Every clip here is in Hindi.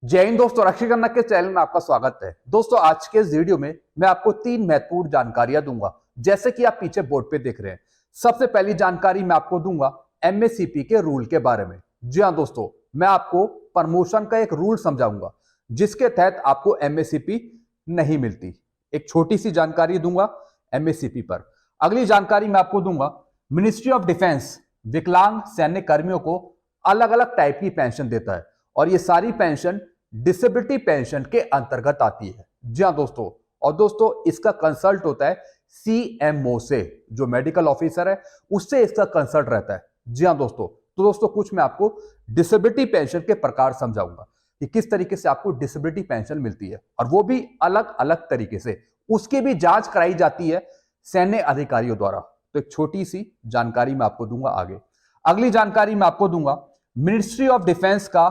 जय हिंद दोस्तों, रक्षी खन्ना के चैनल में आपका स्वागत है। दोस्तों आज के इस वीडियो में मैं आपको 3 महत्वपूर्ण जानकारियां दूंगा, जैसे कि आप पीछे बोर्ड पे देख रहे हैं। सबसे पहली जानकारी मैं आपको दूंगा एमएससीपी के रूल के बारे में। जी हाँ दोस्तों, मैं आपको प्रमोशन का एक रूल समझाऊंगा जिसके तहत आपको एमएससीपी नहीं मिलती। एक छोटी सी जानकारी दूंगा एमएससीपी पर। अगली जानकारी मैं आपको दूंगा मिनिस्ट्री ऑफ डिफेंस विकलांग सैन्य कर्मियों को अलग अलग टाइप की पेंशन देता है और ये सारी पेंशन डिसेबिलिटी पेंशन के अंतर्गत आती है। जी हाँ दोस्तों, और दोस्तों इसका कंसल्ट होता है सीएमओ से, जो मेडिकल ऑफिसर है उससे इसका कंसल्ट रहता है। जी हाँ दोस्तों, तो दोस्तों कुछ मैं आपको डिसेबिलिटी पेंशन के प्रकार समझाऊंगा कि किस तरीके से आपको डिसेबिलिटी पेंशन मिलती है, और वो भी अलग अलग तरीके से। उसकी भी जांच कराई जाती है सैन्य अधिकारियों द्वारा। तो एक छोटी सी जानकारी मैं आपको दूंगा आगे। अगली जानकारी मैं आपको दूंगा मिनिस्ट्री ऑफ डिफेंस का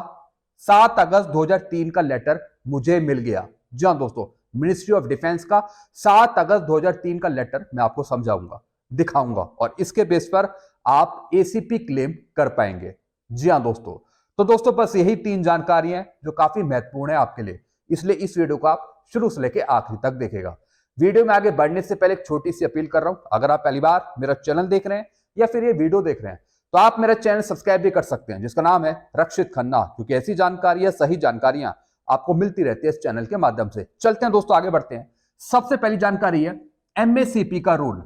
7 अगस्त 2003 का लेटर मुझे मिल गया। जी हाँ दोस्तों, मिनिस्ट्री ऑफ डिफेंस का 7 अगस्त 2003 का लेटर मैं आपको समझाऊंगा, दिखाऊंगा, और इसके बेस पर आप एसीपी क्लेम कर पाएंगे। जी हाँ दोस्तों, तो दोस्तों बस यही 3 जानकारियां हैं जो काफी महत्वपूर्ण है आपके लिए, इसलिए इस वीडियो को आप शुरू से लेकर आखिरी तक देखेगा। वीडियो में आगे बढ़ने से पहले एक छोटी सी अपील कर रहा हूं, अगर आप पहली बार मेरा चैनल देख रहे हैं या फिर ये वीडियो देख रहे हैं तो आप मेरा चैनल सब्सक्राइब भी कर सकते हैं, जिसका नाम है रक्षित खन्ना, क्योंकि ऐसी जानकारियां, सही जानकारियां आपको मिलती रहती है इस चैनल के माध्यम से। चलते हैं दोस्तों, आगे बढ़ते हैं। सबसे पहली जानकारी है एमएससीपी का रूल।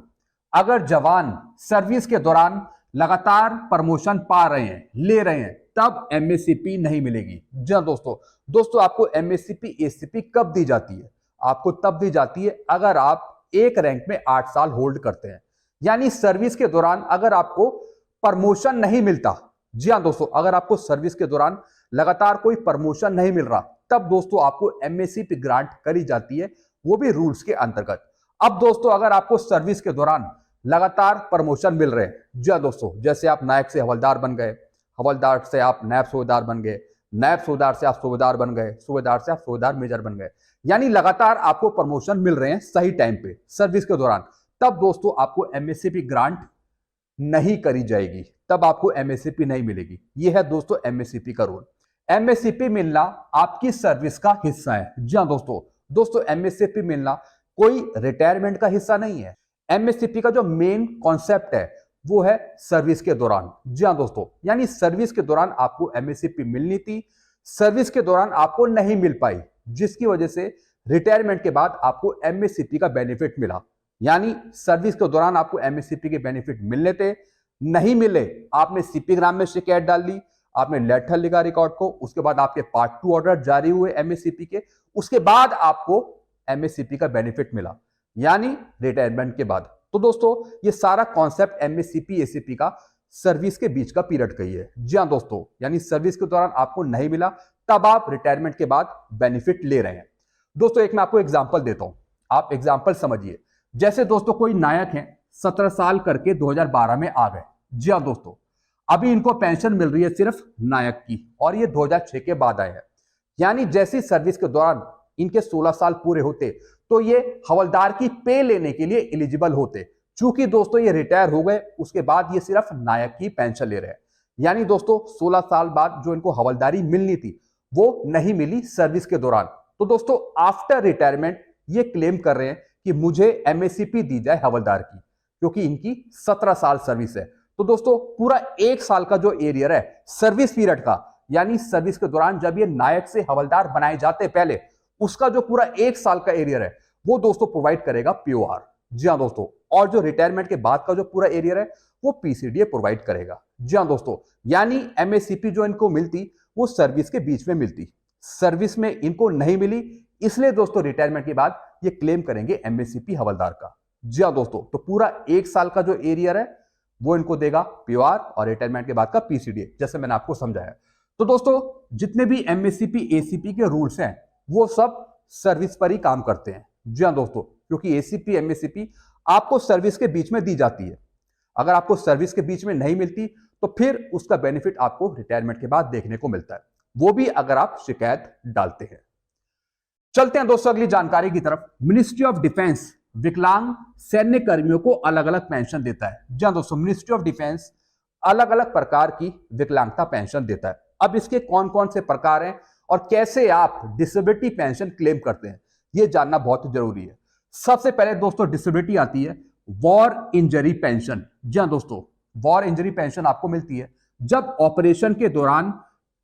अगर जवान सर्विस के दौरान लगातार प्रमोशन पा रहे हैं, ले रहे हैं, तब एमएससीपी नहीं मिलेगी। जी हाँ दोस्तों आपको एमएससीपी एसीपी कब दी जाती है? आपको तब दी जाती है अगर आप एक रैंक में 8 साल होल्ड करते हैं, यानी सर्विस के दौरान अगर आपको प्रमोशन नहीं मिलता। जी हाँ दोस्तों, अगर आपको सर्विस के दौरान लगातार कोई प्रमोशन नहीं मिल रहा, तब दोस्तों आपको एमएससीपी ग्रांट करी जाती है, वो भी रूल्स के अंतर्गत। अब दोस्तों अगर आपको सर्विस के दौरान लगातार प्रमोशन मिल रहे हैं, जी हाँ दोस्तों, जैसे आप नायक से हवलदार बन गए, हवलदार से आप नायब सूबेदार बन गए, नायब सूबेदार से आप सूबेदार बन गए, सूबेदार से आप सूबेदार मेजर बन गए, यानी लगातार आपको प्रमोशन मिल रहे हैं सही टाइम पे सर्विस के दौरान, तब दोस्तों आपको एमएससीपी ग्रांट नहीं करी जाएगी, तब आपको एमएससीपी नहीं मिलेगी। यह है दोस्तों एमएससीपी का रूल। एमएससीपी मिलना आपकी सर्विस का हिस्सा है। जी हाँ दोस्तों एमएससीपी मिलना कोई रिटायरमेंट का हिस्सा नहीं है। एमएससीपी का जो मेन कॉन्सेप्ट है वो है सर्विस के दौरान। जी हाँ दोस्तों, यानी सर्विस के दौरान आपको एमएससीपी मिलनी थी, सर्विस के दौरान आपको नहीं मिल पाई, जिसकी वजह से रिटायरमेंट के बाद आपको एमएससीपी का बेनिफिट मिला। यानी सर्विस के दौरान आपको एमएससीपी के बेनिफिट मिलने थे, नहीं मिले, आपने सीपी ग्राम में शिकायत डाल दी, आपने लेटर लिखा रिकॉर्ड को, उसके बाद आपके पार्ट 2 ऑर्डर जारी हुए एमएससीपी के, उसके बाद आपको एमएससीपी का बेनिफिट मिला, यानी रिटायरमेंट के बाद। तो दोस्तों ये सारा कॉन्सेप्ट एमएससीपी एसीपी का सर्विस के बीच का पीरियड का ही है। जी हाँ दोस्तों, यानी सर्विस के दौरान आपको नहीं मिला, तब आप रिटायरमेंट के बाद बेनिफिट ले रहे हैं। दोस्तों एक मैं आपको एग्जाम्पल देता हूं, आप एग्जाम्पल समझिए। जैसे दोस्तों कोई नायक हैं, 17 साल करके 2012 में आ गए। जी हाँ दोस्तों, अभी इनको पेंशन मिल रही है सिर्फ नायक की, और ये 2006 के बाद आए हैं, यानी जैसी सर्विस के दौरान इनके 16 साल पूरे होते तो ये हवलदार की पे लेने के लिए एलिजिबल होते। चूंकि दोस्तों ये रिटायर हो गए, उसके बाद ये सिर्फ नायक की पेंशन ले रहे हैं, यानी दोस्तों 16 साल बाद जो इनको हवलदारी मिलनी थी वो नहीं मिली सर्विस के दौरान। तो दोस्तों आफ्टर रिटायरमेंट ये क्लेम कर रहे हैं कि मुझे एमएससीपी दी जाए हवलदार की, क्योंकि इनकी 17 साल सर्विस है। तो दोस्तों पूरा 1 साल का जो एरियर है सर्विस पीरियड का, यानी सर्विस के दौरान जब ये नायक से हवलदार बनाए जाते पहले, उसका जो पूरा 1 साल का एरियर है वो दोस्तों प्रोवाइड करेगा पीओआर। जी हाँ दोस्तों, और जो रिटायरमेंट के बाद का जो पूरा एरियर है वो पीसीडीए प्रोवाइड करेगा। जी हाँ दोस्तों, यानी एमएससीपी जो इनको मिलती वो सर्विस के बीच में मिलती, सर्विस में इनको नहीं मिली, इसलिए दोस्तों रिटायरमेंट के बाद ये क्लेम करेंगे एमएससीपी हवलदार का। जी हाँ दोस्तों, तो पूरा 1 साल का जो एरियर है वो इनको देगा पीओआर, और रिटायरमेंट के बाद का पीसीडीए, जैसे मैंने आपको समझाया। तो दोस्तों जितने भी एमएससीपी एसीपी के रूल्स हैं वो सब सर्विस पर ही काम करते हैं। जी हाँ दोस्तों, क्योंकि एसीपी एमएससीपी आपको सर्विस के बीच में दी जाती है। अगर आपको सर्विस के बीच में नहीं मिलती तो फिर उसका बेनिफिट आपको रिटायरमेंट के बाद देखने को मिलता है, वो भी अगर आप शिकायत डालते हैं। चलते हैं दोस्तों अगली जानकारी की तरफ। मिनिस्ट्री ऑफ डिफेंस विकलांग सैन्य कर्मियों को अलग अलग पेंशन देता है। जी हाँ दोस्तों, मिनिस्ट्री ऑफ डिफेंस अलग अलग प्रकार की विकलांगता पेंशन देता है। अब इसके कौन कौन से प्रकार हैं और कैसे आप डिसेबिलिटी पेंशन क्लेम करते हैं, यह जानना बहुत जरूरी है। सबसे पहले दोस्तों डिसेबिलिटी आती है वॉर इंजरी पेंशन। जी हाँ दोस्तों, वॉर इंजरी पेंशन आपको मिलती है जब ऑपरेशन के दौरान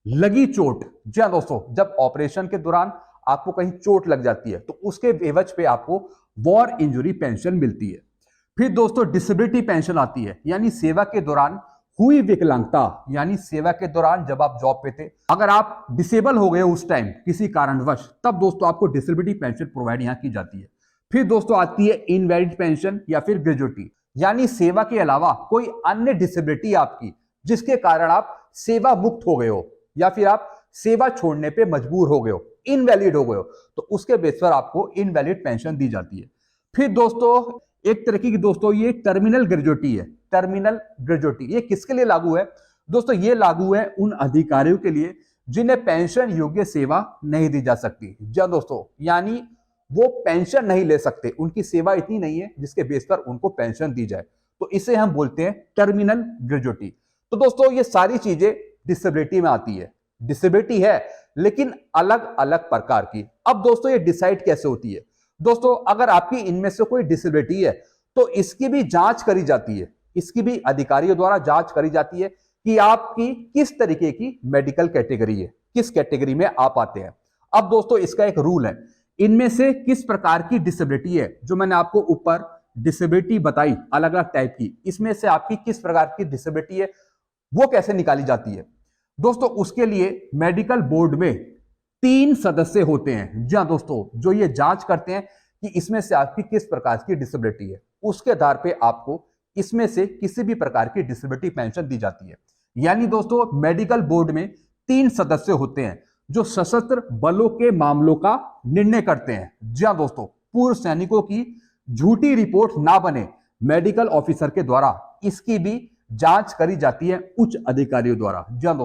लगी चोट। जी हाँ दोस्तों, जब ऑपरेशन के दौरान आपको कहीं चोट लग जाती है तो उसके एवज पे आपको वॉर इंजरी पेंशन मिलती है। फिर दोस्तों डिसेबिलिटी पेंशन आती है, यानी सेवा के दौरान हुई विकलांगता, यानी सेवा के दौरान जब आप जॉब पे थे, अगर आप डिसेबल हो गए उस टाइम किसी कारणवश, तब दोस्तों आपको डिसेबिलिटी पेंशन प्रोवाइड यहां की जाती है। फिर दोस्तों आती है इनवैलिड पेंशन या फिर ग्रेजुटी, यानी सेवा के अलावा कोई अन्य डिसेबिलिटी आपकी जिसके कारण आप सेवा मुक्त हो गए हो या फिर आप सेवा छोड़ने पे मजबूर हो गए हो, इनवैलिड हो गए हो, तो उसके बेस पर आपको इनवैलिड पेंशन दी जाती है। फिर दोस्तों एक तरीके की दोस्तों ये टर्मिनल ग्रेजुटी है। टर्मिनल ग्रेजुटी ये किसके लिए लागू है दोस्तों? ये लागू है उन अधिकारियों के लिए जिन्हें पेंशन योग्य सेवा नहीं दी जा सकती। जी दोस्तों, यानी वो पेंशन नहीं ले सकते, उनकी सेवा इतनी नहीं है जिसके बेस पर उनको पेंशन दी जाए, तो इसे हम बोलते हैं टर्मिनल ग्रेजुटी। तो दोस्तों ये सारी चीजें डिसेबिलिटी में आती है। डिसेबिलिटी है लेकिन अलग अलग प्रकार की। अब दोस्तों ये डिसाइड कैसे होती है? दोस्तों अगर आपकी इनमें से कोई डिसेबिलिटी है तो इसकी भी जांच करी जाती है, इसकी भी अधिकारियों द्वारा जांच करी जाती है कि आपकी किस तरीके की मेडिकल कैटेगरी है, किस कैटेगरी में आप आते हैं। अब दोस्तों इसका एक रूल है, इनमें से किस प्रकार की डिसेबिलिटी है, जो मैंने आपको ऊपर डिसेबिलिटी बताई अलग अलग टाइप की, इसमें से आपकी किस प्रकार की डिसेबिलिटी है वो कैसे निकाली जाती है दोस्तों? उसके लिए मेडिकल बोर्ड में 3 सदस्य होते हैं। जी हाँ दोस्तों, जो ये जांच करते हैं कि इसमें से आपकी किस प्रकार की डिसेबिलिटी है, उसके आधार पे आपको इसमें से किसी भी प्रकार की डिसेबिलिटी पेंशन दी जाती है। यानी दोस्तों मेडिकल बोर्ड में 3 सदस्य होते हैं जो सशस्त्र बलों के मामलों का निर्णय करते हैं। जी हाँ दोस्तों, पूर्व सैनिकों की झूठी रिपोर्ट ना बने, मेडिकल ऑफिसर के द्वारा इसकी भी जांच करी जाती है उच्च अधिकारियों द्वारा। जी हाँ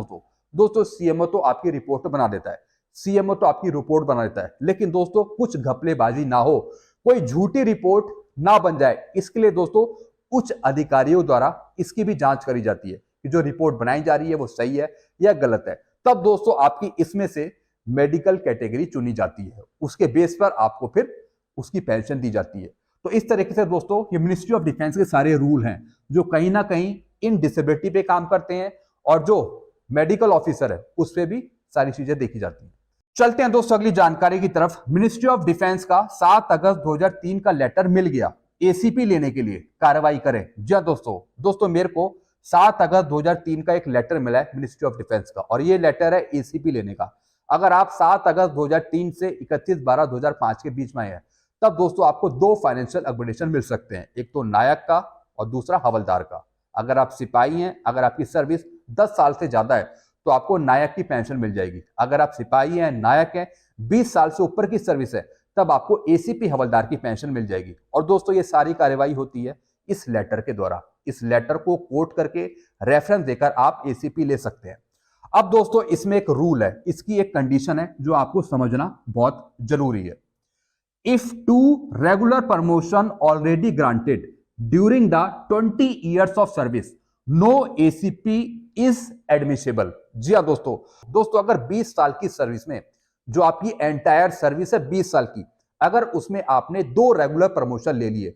दोस्तों सीएमओ तो आपकी रिपोर्ट बना देता है, सीएमओ तो आपकी रिपोर्ट बना देता है, लेकिन दोस्तों कुछ घपलेबाजी ना हो, कोई झूठी रिपोर्ट ना बन जाए, इसके लिए दोस्तों उच्च अधिकारियों द्वारा इसकी भी जांच करी जाती है कि जो रिपोर्ट बनाई जा रही है वो सही है या गलत है। तब दोस्तों आपकी इसमें से मेडिकल कैटेगरी चुनी जाती है, उसके बेस पर आपको फिर उसकी पेंशन दी जाती है। तो इस तरीके से दोस्तों ये मिनिस्ट्री ऑफ डिफेंस के सारे रूल हैं जो कहीं ना कहीं इन डिसेबिलिटी पे काम करते हैं, और जो मेडिकल ऑफिसर है उस पर भी सारी चीजें देखी जाती हैं। चलते हैं दोस्तों अगली जानकारी की तरफ। मिनिस्ट्री ऑफ डिफेंस का 7 अगस्त 2003 का लेटर मिल गया एसीपी लेने के लिए, कार्रवाई करें। जी हाँ दोस्तों मेरे को 7 अगस्त 2003 का एक लेटर मिला है मिनिस्ट्री ऑफ डिफेंस का, और ये लेटर है एसीपी लेने का। अगर आप 7 अगस्त 2003 से 31/12/2005 के बीच में हैं, तब दोस्तों आपको 2 फाइनेंशियल अपग्रेडेशन मिल सकते हैं, एक तो नायक का और दूसरा हवलदार का। अगर आप सिपाही हैं, अगर आपकी सर्विस 10 साल से ज्यादा है तो आपको नायक की पेंशन मिल जाएगी। अगर आप सिपाही हैं, नायक हैं, 20 साल से ऊपर की सर्विस है, तब आपको एसीपी हवलदार की पेंशन मिल जाएगी। और दोस्तों ये सारी कार्यवाही होती है इस लेटर के द्वारा। इस लेटर को कोट करके रेफरेंस देकर आप एसीपी ले सकते हैं। अब दोस्तों इसमें एक रूल है, इसकी एक कंडीशन है जो आपको समझना बहुत जरूरी है। If 2 regular promotion already granted during the 20 years of service, no ACP is admissible। जी हाँ दोस्तों अगर 20 साल की सर्विस में, जो आपकी एंटायर सर्विस है 20 साल की, अगर उसमें आपने 2 रेगुलर प्रमोशन ले लिए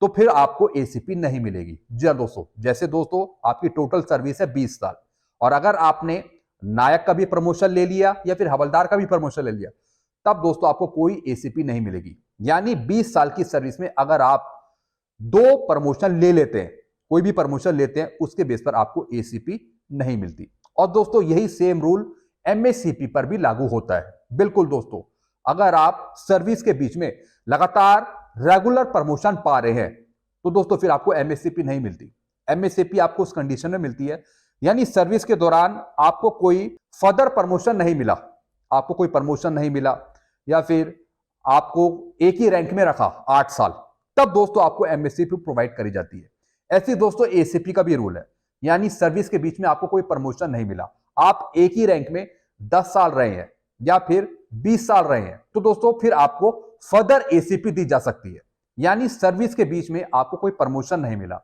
तो फिर आपको एसीपी नहीं मिलेगी। जी हाँ दोस्तों, जैसे दोस्तों आपकी टोटल सर्विस है 20 साल, और अगर आपने नायक का भी प्रमोशन ले लिया या फिर हवलदार का भी प्रमोशन ले लिया, तब दोस्तों आपको कोई एसीपी नहीं मिलेगी। यानी 20 साल की सर्विस में अगर आप 2 प्रमोशन ले लेते हैं, कोई भी प्रमोशन लेते हैं, उसके बेस पर आपको एसीपी नहीं मिलती। और दोस्तों यही सेम रूल एमएससीपी पर भी लागू होता है। बिल्कुल दोस्तों, अगर आप सर्विस के बीच में लगातार रेगुलर प्रमोशन पा रहे हैं तो दोस्तों फिर आपको एमएससीपी नहीं मिलती। एमएससीपी आपको उस कंडीशन में मिलती है, यानी सर्विस के दौरान आपको कोई फर्दर प्रमोशन नहीं मिला, आपको कोई प्रमोशन नहीं मिला, या फिर आपको एक ही रैंक में रखा 8 साल, तब दोस्तों आपको एमएससीपी प्रोवाइड करी जाती है। ऐसे दोस्तों एसीपी का भी रूल है, यानी सर्विस के बीच में आपको कोई प्रमोशन नहीं मिला, आप एक ही रैंक में 10 साल रहे हैं या फिर 20 साल रहे हैं, तो दोस्तों फिर आपको फर्दर एसीपी दी जा सकती है। यानी सर्विस के बीच में आपको कोई प्रमोशन नहीं मिला,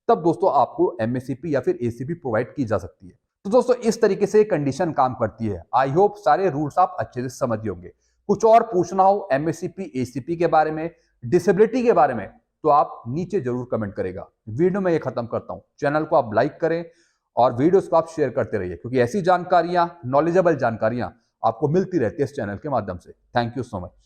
तब दोस्तों आपको एमएससीपी या फिर एसीपी प्रोवाइड की जा सकती है। तो दोस्तों इस तरीके से कंडीशन काम करती है। आई होप सारे रूल्स आप अच्छे से समझ गए होंगे। कुछ और पूछना हो एमएससीपी एसीपी के बारे में, डिसेबिलिटी के बारे में, तो आप नीचे जरूर कमेंट करेगा। वीडियो में ये खत्म करता हूं। चैनल को आप लाइक करें और वीडियोस को आप शेयर करते रहिए, क्योंकि ऐसी जानकारियां, नॉलेजेबल जानकारियां आपको मिलती रहती है इस चैनल के माध्यम से। Thank you so much.